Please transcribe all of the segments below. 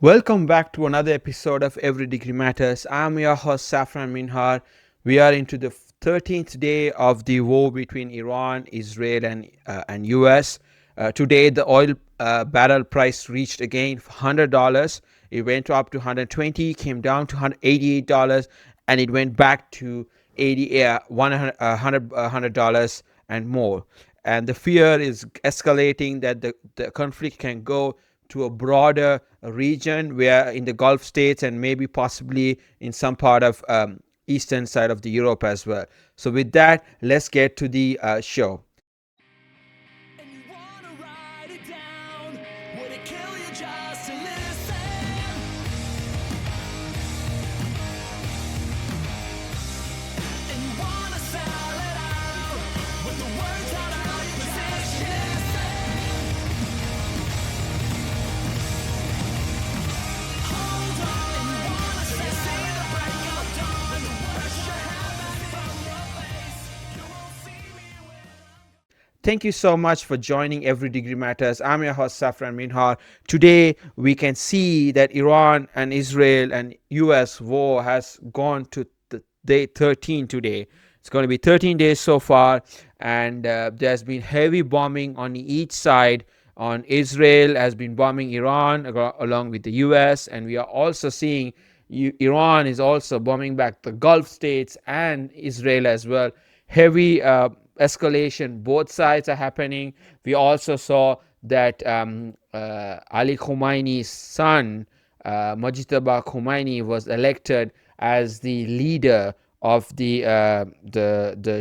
Welcome back to another episode of Every Degree Matters. I'm your host Saffran Minhar. We are into the 13th day of the war between Iran, Israel, and U.S. Today, the oil barrel price reached again $100. It went up to 120, came down to $188, and it went back to 80, $100 and more. And the fear is escalating that the conflict can go to a broader region where in the Gulf states and maybe possibly in some part of eastern side of the Europe as well. So with that, let's get to the show. And you wanna write it down? Would it kill you just to listen? And you wanna sell it out with the words out of your position. Hold on, and you wanna see the break of dawn. Brush your hair back from your face. You won't see me when Thank you so much for joining Every Degree Matters. I'm your host Saffran Minhar. Today we can see that Iran and Israel and US war has gone to the day 13 today. It's going to be 13 days so far, and there's been heavy bombing on each side. On Israel has been bombing Iran along with the US, and we are also seeing Iran is also bombing back the Gulf states and Israel as well. Heavy escalation, both sides are happening. We also saw that Ali Khamenei's son, Mojtaba Khamenei, was elected as the leader of the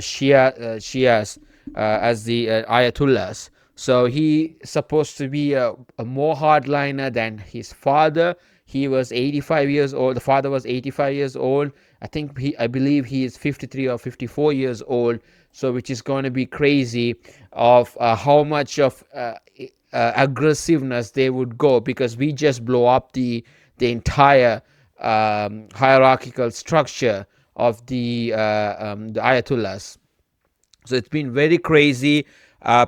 Shias as the Ayatollahs. So he supposed to be a more hardliner than his father. He was 85 years old. The father was 85 years old. I believe he is 53 or 54 years old. So which is going to be crazy of how much of aggressiveness they would go, because we just blow up the entire hierarchical structure of the Ayatollahs. So it's been very crazy.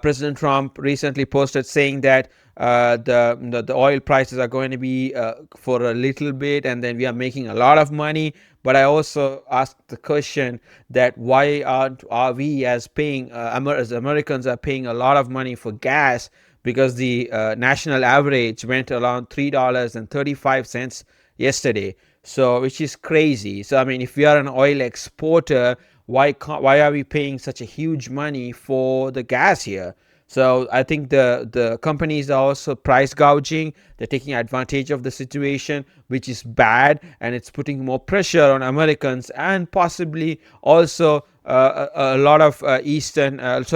President Trump recently posted saying that the oil prices are going to be for a little bit, and then we are making a lot of money. But I also asked the question that why are we as as Americans are paying a lot of money for gas, because the national average went around $3.35 yesterday. So which is crazy. So I mean, if we are an oil exporter, why are we paying such a huge money for the gas here? So I think the companies are also price gouging. They're taking advantage of the situation, which is bad, and it's putting more pressure on Americans and possibly also a lot of a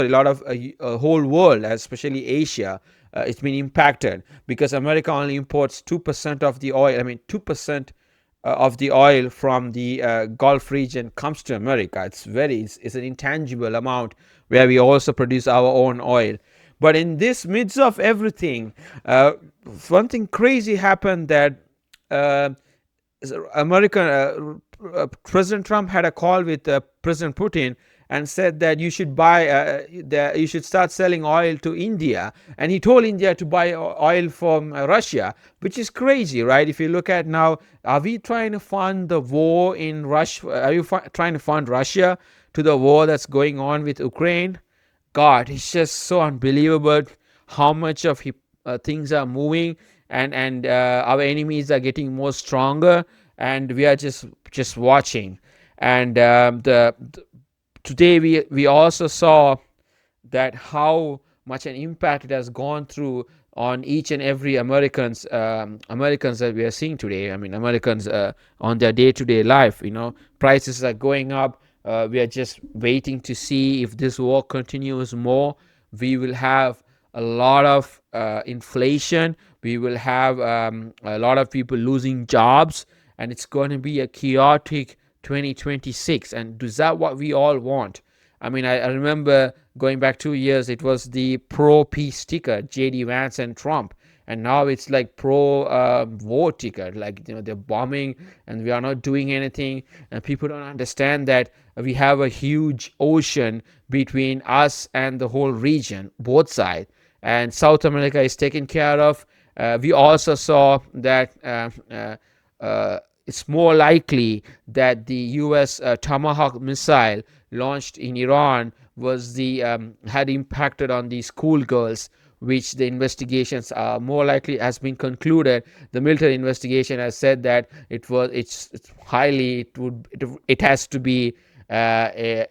lot of whole world, especially Asia. It's been impacted because America only imports 2% of the oil. I mean, 2% of the oil from the Gulf region comes to America. It's an intangible amount where we also produce our own oil. But in this midst of everything, one thing crazy happened that uh, President Trump had a call with President Putin and said that you should start selling oil to India, and he told India to buy oil from Russia, which is crazy, right? If you look at now, are we trying to fund the war in Russia? Are you trying to fund Russia to the war that's going on with Ukraine? God, it's just so unbelievable how much of things are moving, and our enemies are getting more stronger, and we are just watching. And today we also saw that how much an impact it has gone through on each and every Americans that we are seeing today. I mean, Americans on their day-to-day life. Prices are going up. We are just waiting to see if this war continues more. We will have a lot of inflation. We will have a lot of people losing jobs, and it's going to be a chaotic 2026. And is that what we all want? I mean, I remember going back 2 years, it was the pro peace ticker, JD Vance and Trump. And now it's like pro war ticker, like they're bombing and we are not doing anything, and people don't understand that we have a huge ocean between us and the whole region, both sides, and South America is taken care of, We also saw that it's more likely that the U.S. Tomahawk missile launched in Iran was the had impacted on the schoolgirls, which the investigations are more likely has been concluded. The military investigation has said that it's highly it has to be a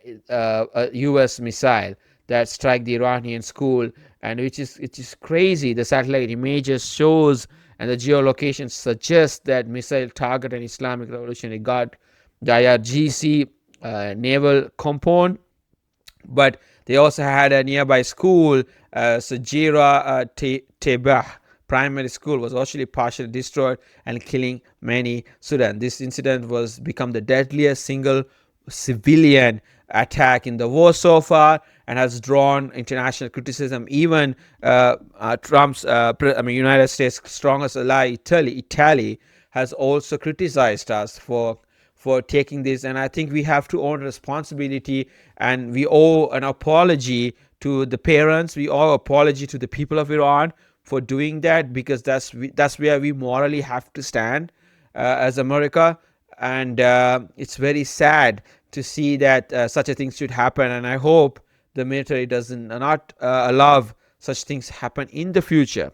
U.S. missile that strike the Iranian school, and which is crazy. The satellite images shows and the geolocation suggests that missile target an Islamic Revolutionary Guard, the IRGC naval compound, but they also had a nearby school, Sajira Tebah primary school was actually partially destroyed and killing many students. This incident was become the deadliest single civilian attack in the war so far and has drawn international criticism. Even Trump's, United States' strongest ally, Italy, has also criticized us for taking this, and I think we have to own responsibility, and we owe an apology to the parents. We owe apology to the people of Iran for doing that, because that's where we morally have to stand as America. And it's very sad to see that such a thing should happen, and I hope the military doesn't not allow such things happen in the future.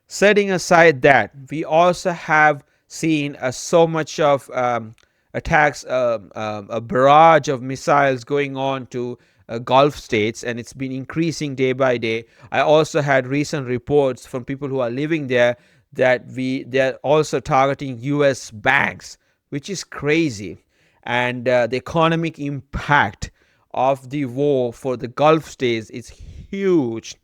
Setting aside that, we also have seen so much of attacks, a barrage of missiles going on to Gulf states, and it's been increasing day by day. I also had recent reports from people who are living there that they're also targeting U.S. banks, which is crazy. And the economic impact of the war for the Gulf states is huge,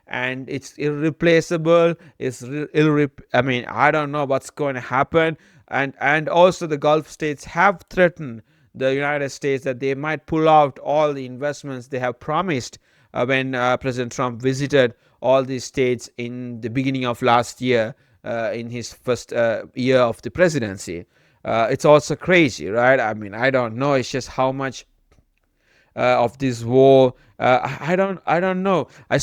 and it's irreplaceable. I don't know what's going to happen. And also the Gulf states have threatened the United States that they might pull out all the investments they have promised when President Trump visited all these states in the beginning of last year, in his first year of the presidency. It's also crazy, right? I don't know. It's just how much of this war. I don't know. I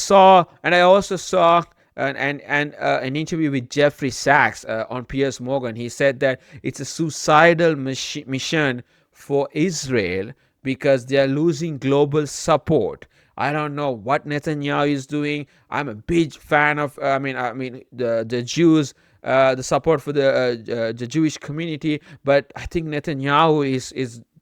also saw an interview with Jeffrey Sachs on Piers Morgan. He said that it's a suicidal mission for Israel because they are losing global support. I don't know what Netanyahu is doing. I'm a big fan of the Jews, the support for the Jewish community, but I think Netanyahu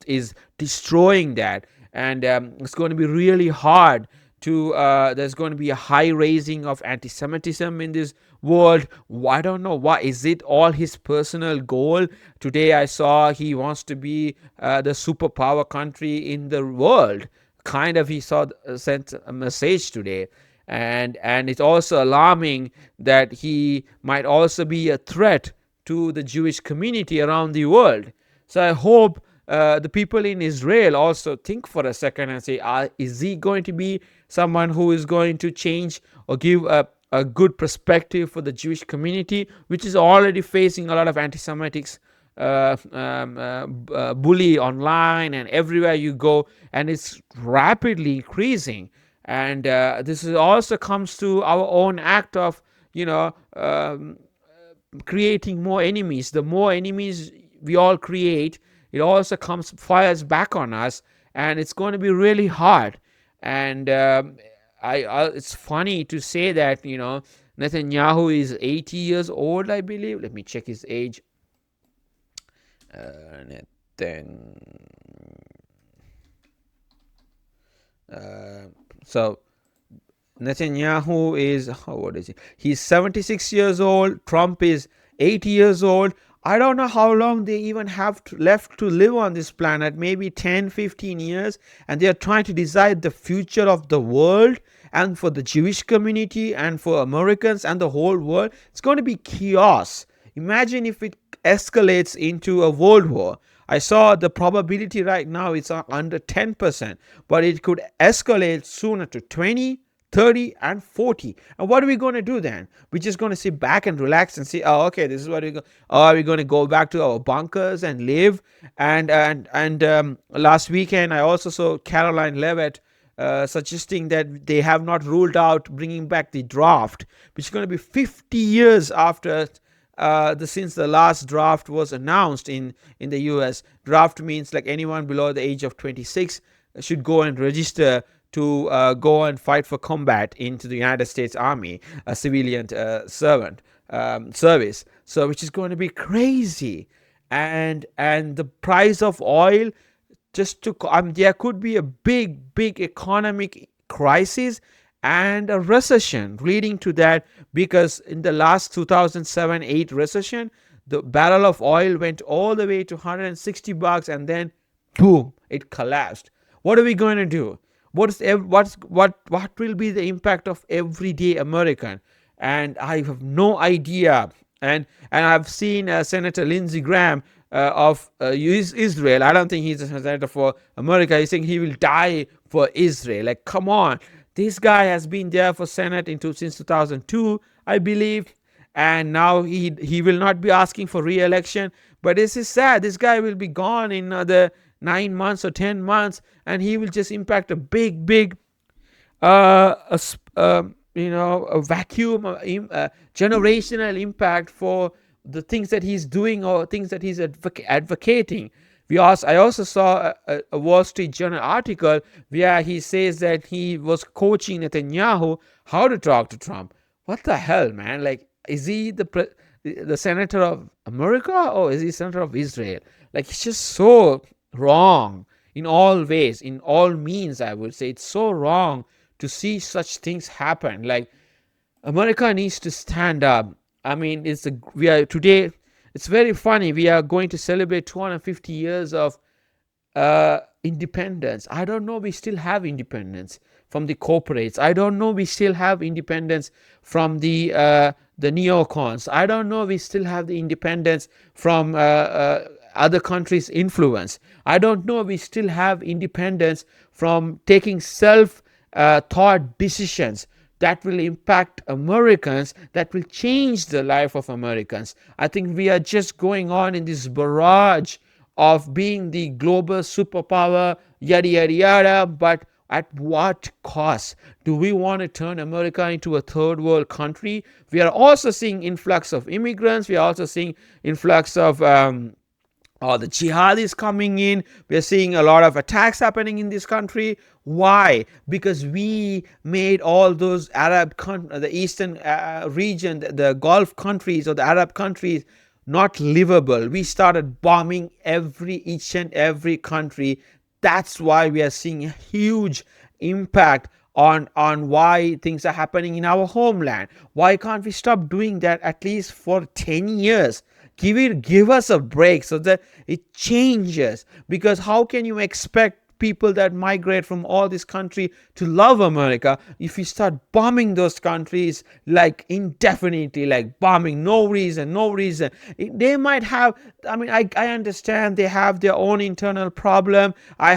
is destroying that, and it's going to be really hard to there's going to be a high raising of anti-Semitism in this world. I don't know, what is it all his personal goal? Today I saw he wants to be the superpower country in the world. Kind of, he sent a message today, and it's also alarming that he might also be a threat to the Jewish community around the world. So I hope the people in Israel also think for a second and say, is he going to be someone who is going to change or give a good perspective for the Jewish community, which is already facing a lot of anti-Semitics bully online and everywhere you go, and it's rapidly increasing. And this is also comes to our own act of creating more enemies. The more enemies we all create, it also fires back on us, and it's going to be really hard. And it's funny to say that Netanyahu is 80 years old, I believe. Let me check his age. So Netanyahu is, what is he? He's 76 years old. Trump is 80 years old. I don't know how long they even have left to live on this planet, maybe 10, 15 years, and they are trying to decide the future of the world, and for the Jewish community and for Americans and the whole world. It's going to be chaos. Imagine if it escalates into a world war. I saw the probability right now, it's under 10%, but it could escalate sooner to 20, 30 and 40. And what are we going to do then? We're just going to sit back and relax and say, oh, okay, this is what we're going to, are we going to go back to our bunkers and live? And last weekend I also saw Caroline Levitt suggesting that they have not ruled out bringing back the draft, which is going to be 50 years after since the last draft was announced in the U.S. Draft means like anyone below the age of 26 should go and register to go and fight for combat into the United States Army, a civilian service. So, which is going to be crazy, and the price of oil just to there could be a big economic crisis and a recession leading to that, because in the last 2007-8 recession, the barrel of oil went all the way to $160, and then boom, it collapsed. What are we going to do? What will be the impact of everyday American? And I have no idea. And I've seen Senator Lindsey Graham of Israel. I don't think he's a senator for America. He's saying he will die for Israel. Like, come on. This guy has been there for Senate since 2002, I believe, and now he will not be asking for re-election. But this is sad. This guy will be gone in another 9 months or 10 months, and he will just impact a big a vacuum, generational impact for the things that he's doing or things that he's advocating. I also saw a Wall Street Journal article where he says that he was coaching Netanyahu how to talk to Trump. What the hell, man? Like, is he the senator of America, or is he senator of Israel? Like, it's just so wrong in all ways, in all means. I would say it's so wrong to see such things happen. Like, America needs to stand up. I mean, today. It's very funny. We are going to celebrate 250 years of independence. I don't know we still have independence from the corporates. I don't know we still have independence from the neocons. I don't know we still have the independence from other countries' influence. I don't know we still have independence from taking self-thought decisions that will impact Americans, that will change the life of Americans. I think we are just going on in this barrage of being the global superpower, yada yada yada, but at what cost? Do we want to turn America into a third world country? We are also seeing influx of immigrants. We are also seeing influx of the jihadis coming in. We are seeing a lot of attacks happening in this country. Why? Because we made all those the eastern region, the Gulf countries or the Arab countries, not livable. We started bombing each and every country. That's why we are seeing a huge impact on why things are happening in our homeland. Why can't we stop doing that at least for 10 years? Give us a break so that it changes. Because how can you expect people that migrate from all this country to love America if you start bombing those countries like indefinitely, like bombing, no reason. They might have, I understand they have their own internal problem. I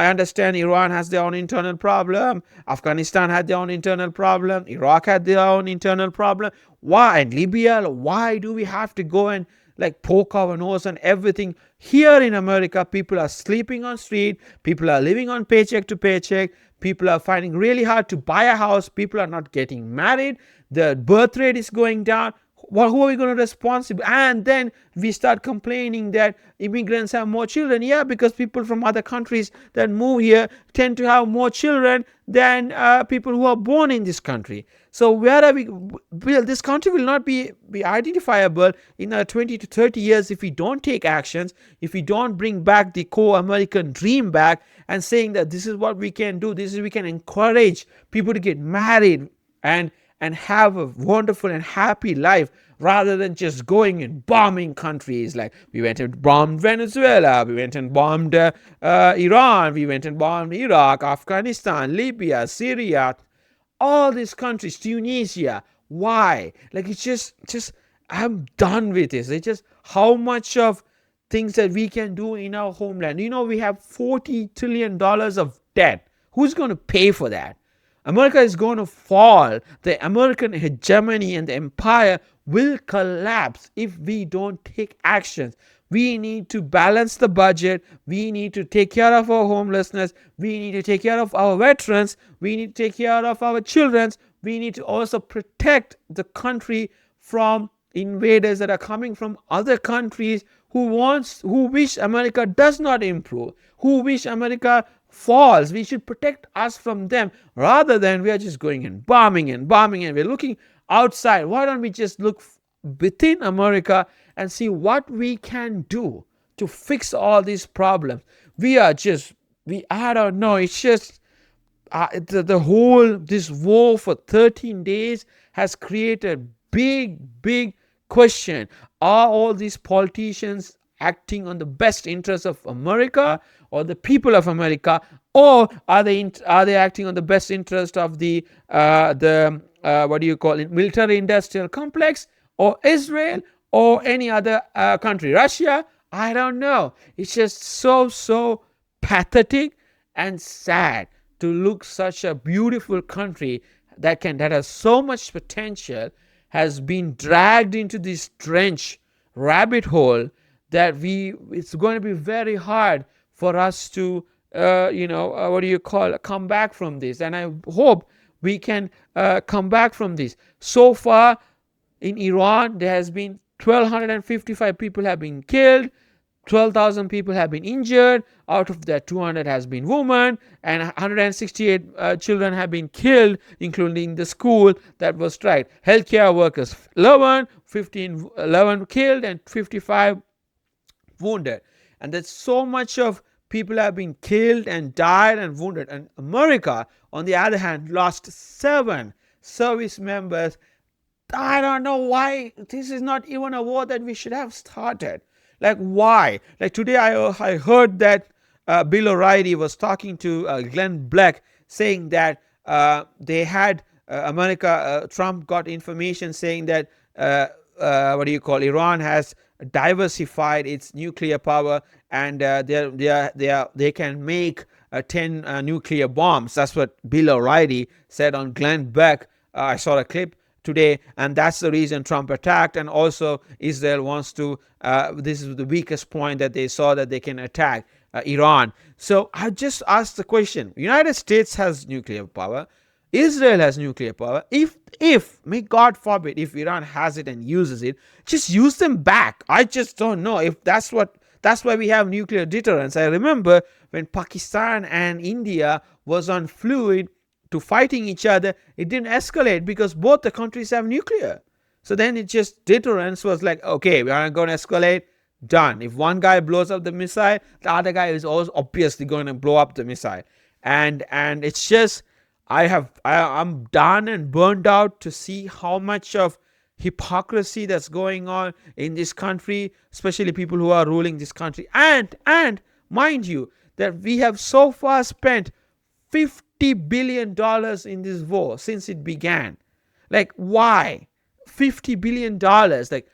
understand Iran has their own internal problem. Afghanistan had their own internal problem. Iraq had their own internal problem. Why? And Libya, why do we have to go and like poke our nose on everything? Here in America, people are sleeping on street, people are living on paycheck to paycheck, people are finding really hard to buy a house, people are not getting married, the birth rate is going down. Well, who are we going to responsible? And then we start complaining that immigrants have more children. Yeah, because people from other countries that move here tend to have more children than people who are born in this country. So where are we? Well, this country will not be identifiable in 20 to 30 years if we don't take actions, if we don't bring back the core American dream back and saying that this is what we can do. We can encourage people to get married and have a wonderful and happy life, rather than just going and bombing countries. Like, we went and bombed Venezuela, we went and bombed Iran, we went and bombed Iraq, Afghanistan, Libya, Syria, all these countries, Tunisia. Why? Like, it's just I'm done with this. It's just how much of things that we can do in our homeland. We have $40 trillion of debt. Who's going to pay for that? America is going to fall. The American hegemony and the empire will collapse if we don't take actions. We need to balance the budget. We need to take care of our homelessness. We need to take care of our veterans. We need to take care of our children. We need to also protect the country from invaders that are coming from other countries who wish America does not improve, who wish America falls. We should protect us from them rather than we are just going and bombing and bombing and we're looking outside. Why don't we just look within America and see what we can do to fix all these problems? I don't know, it's just the whole this war for 13 days has created big question. Are all these politicians acting on the best interest of America or the people of America, or are they acting on the best interest of the what do you call it, military industrial complex, or Israel, or any other country, Russia? I don't know. It's just so pathetic and sad to look such a beautiful country that has so much potential has been dragged into this trench rabbit hole that it's going to be very hard for us to come back from this. And I hope we can come back from this. So far in Iran, there has been 1,255 people have been killed, 12,000 people have been injured. Out of that, 200 has been women, and 168 children have been killed, including the school that was striked. Healthcare workers 11 killed and 55 wounded. And that's so much of people have been killed and died and wounded. And America, on the other hand, lost 7 service members. I don't know why this is not even a war that we should have started. Like, why? Like today I heard that Bill O'Reilly was talking to Glenn Beck, saying that they had Trump got information saying that Iran has diversified its nuclear power, and they can make 10 nuclear bombs. That's what Bill O'Reilly said on Glenn Beck. I saw a clip today, and that's the reason Trump attacked. And also Israel wants to this is the weakest point that they saw that they can attack Iran. So I just asked the question: United States has nuclear power, Israel has nuclear power. If may God forbid, if Iran has it and uses it, just use them back. I just don't know if that's why we have nuclear deterrence. I remember when Pakistan and India was on fluid to fighting each other, it didn't escalate because both the countries have nuclear. So then it just, deterrence was like, okay, we are going to escalate, done. If one guy blows up the missile, the other guy is also obviously going to blow up the missile. And it's just, I'm done and burned out to see how much of hypocrisy that's going on in this country, especially people who are ruling this country. And mind you, that we have so far spent $50 billion in this war since it began. Like, why? $50 billion, like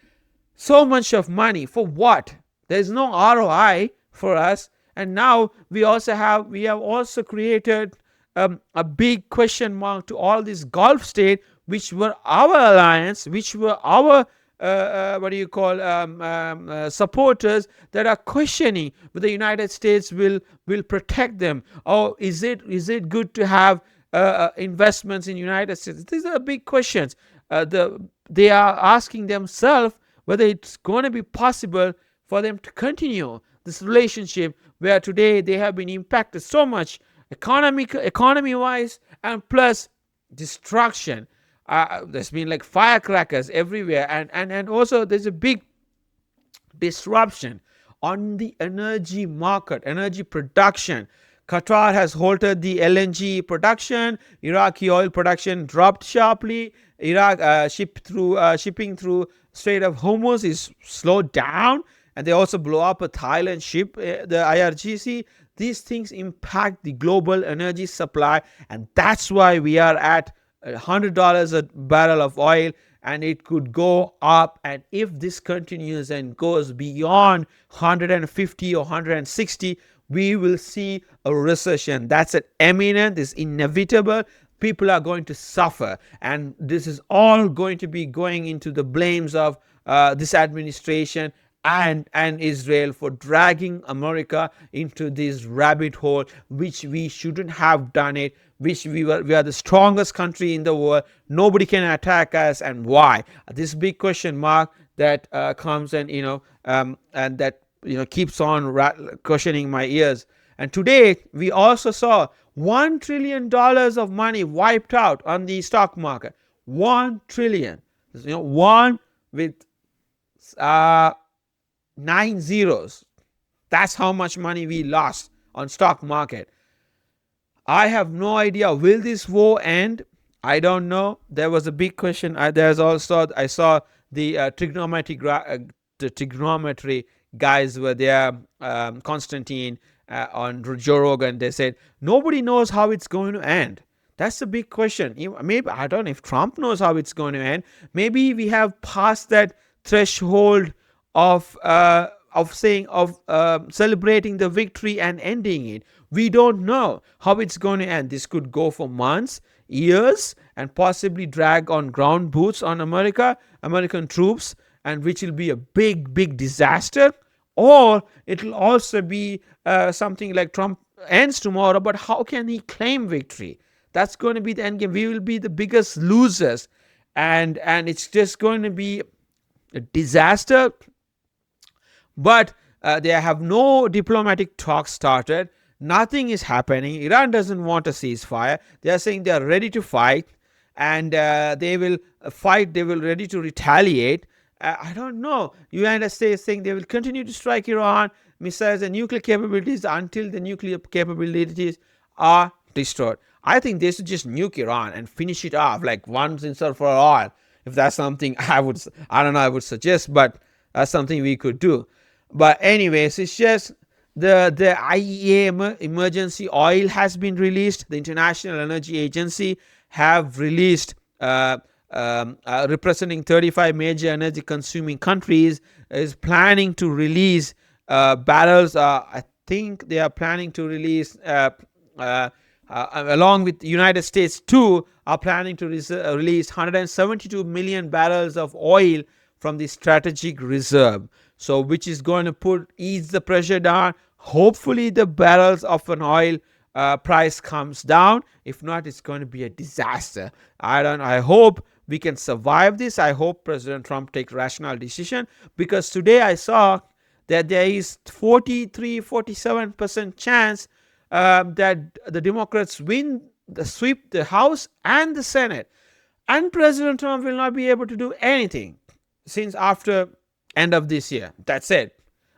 so much of money for what? There's no ROI for us. And now we have also created a big question mark to all these Gulf states, which were our alliance, which were our supporters, that are questioning whether the United States will protect them, or is it good to have investments in United States? These are big questions. They are asking themselves whether it's going to be possible for them to continue this relationship, where today they have been impacted so much economy wise, and plus destruction. There's been like firecrackers everywhere, and also there's a big disruption on the energy market, energy production. Qatar has halted the LNG production. Iraqi oil production dropped sharply. Iraq shipping through Strait of Hormuz is slowed down, and they also blow up a Thailand ship, the IRGC. These things impact the global energy supply, and that's why we are at $100 a barrel of oil, and it could go up. And if this continues and goes beyond 150 or 160, we will see a recession. That's an imminent, is inevitable. people are going to suffer, and this is all going to be going into the blames of this administration and Israel for dragging America into this rabbit hole, which we shouldn't have done it, which we are the strongest country in the world, nobody can attack us, and why? This big question mark that comes, and and that keeps on questioning my ears. And today we also saw $1 trillion of money wiped out on the stock market. 1 trillion, one with 9 zeros. That's how much money we lost on stock market. I have no idea, will this war end? I don't know. There was a big question. There's also, I saw the trigonometry guys were there, Constantine on Joe Rogan. They said nobody knows how it's going to end. That's the big question. Maybe, I don't know if Trump knows how it's going to end. Maybe we have passed that threshold of celebrating the victory and ending it. We don't know how it's going to end. This could go for months, years, and possibly drag on ground boots on American troops, and which will be a big disaster. Or it will also be something like Trump ends tomorrow, but how can he claim victory? That's going to be the end game. We will be the biggest losers, and it's just going to be a disaster. But they have no diplomatic talks started. Nothing is happening. Iran doesn't want a ceasefire. They are saying they are ready to fight, and they will fight. They will ready to retaliate. I don't know. United States saying they will continue to strike Iran missiles and nuclear capabilities until the nuclear capabilities are destroyed. I think they should just nuke Iran and finish it off like once and for all. If that's something I would suggest, but that's something we could do. But anyways, it's just the IEA emergency oil has been released. The International Energy Agency have released representing 35 major energy consuming countries is planning to release barrels. I think they are planning to release along with the United States too, are planning to release 172 million barrels of oil from the Strategic Reserve. So which is going to ease the pressure down. Hopefully the barrels of an oil price comes down. If not, it's going to be a disaster. I hope we can survive this. I hope President Trump takes rational decision, because today I saw that there is 47% chance that the Democrats sweep the House and the Senate, and President Trump will not be able to do anything since after end of this year. That's it.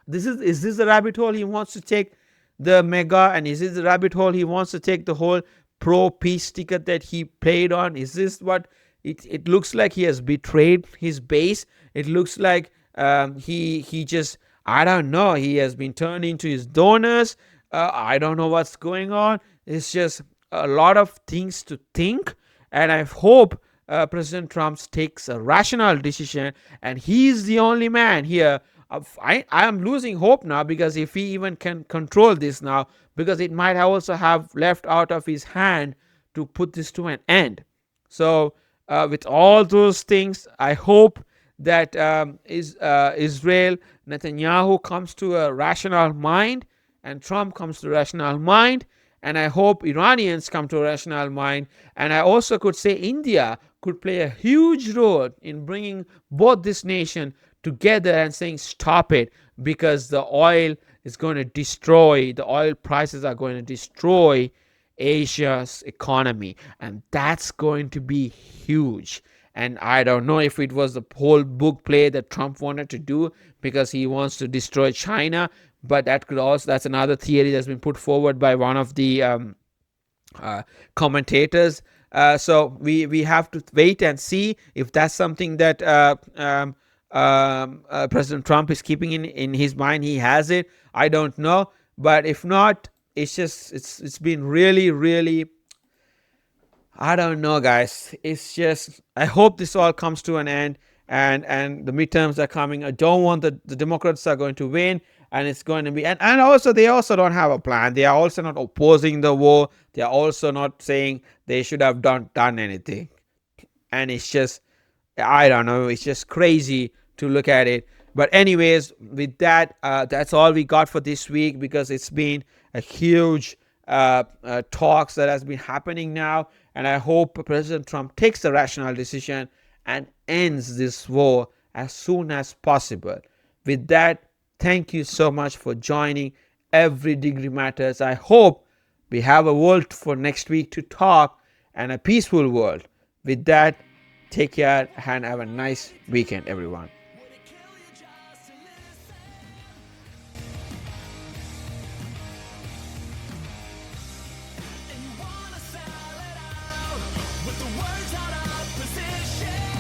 Is this the rabbit hole he wants to take the mega, and is this the rabbit hole he wants to take the whole pro-peace ticket that he played on? Is this what it looks like? He has betrayed his base. It looks like he just, I don't know, he has been turned into his donors. I don't know what's going on. It's just a lot of things to think, and I hope President Trump takes a rational decision, and he's the only man here. I am losing hope now, because if he even can control this now, because it might also have left out of his hand to put this to an end. So with all those things, I hope that Israel, Netanyahu comes to a rational mind, and Trump comes to a rational mind, and I hope Iranians come to a rational mind. And I also could say India could play a huge role in bringing both this nation together and saying stop it, because the oil prices are going to destroy Asia's economy, and that's going to be huge. And I don't know if it was the whole book play that Trump wanted to do because he wants to destroy China, but that's another theory that's been put forward by one of the commentators. So we have to wait and see if that's something that President Trump is keeping in his mind. He has it. I don't know, but if not, it's been really, I don't know, guys. It's just, I hope this all comes to an end, and the midterms are coming. I don't want the Democrats are going to win, and it's going to be, and also they also don't have a plan. They are also not opposing the war. They are also not saying they should have done anything. And it's just, I don't know, it's just crazy to look at it. But anyways, with that, that's all we got for this week, because it's been a huge talks that has been happening now, and I hope President Trump takes the rational decision and ends this war as soon as possible. With that, thank you so much for joining Every Degree Matters. I hope we have a world for next week to talk, and a peaceful world. With that, take care and have a nice weekend, everyone. Would it kill you just to listen? And you wanna sell it out with the words out of position.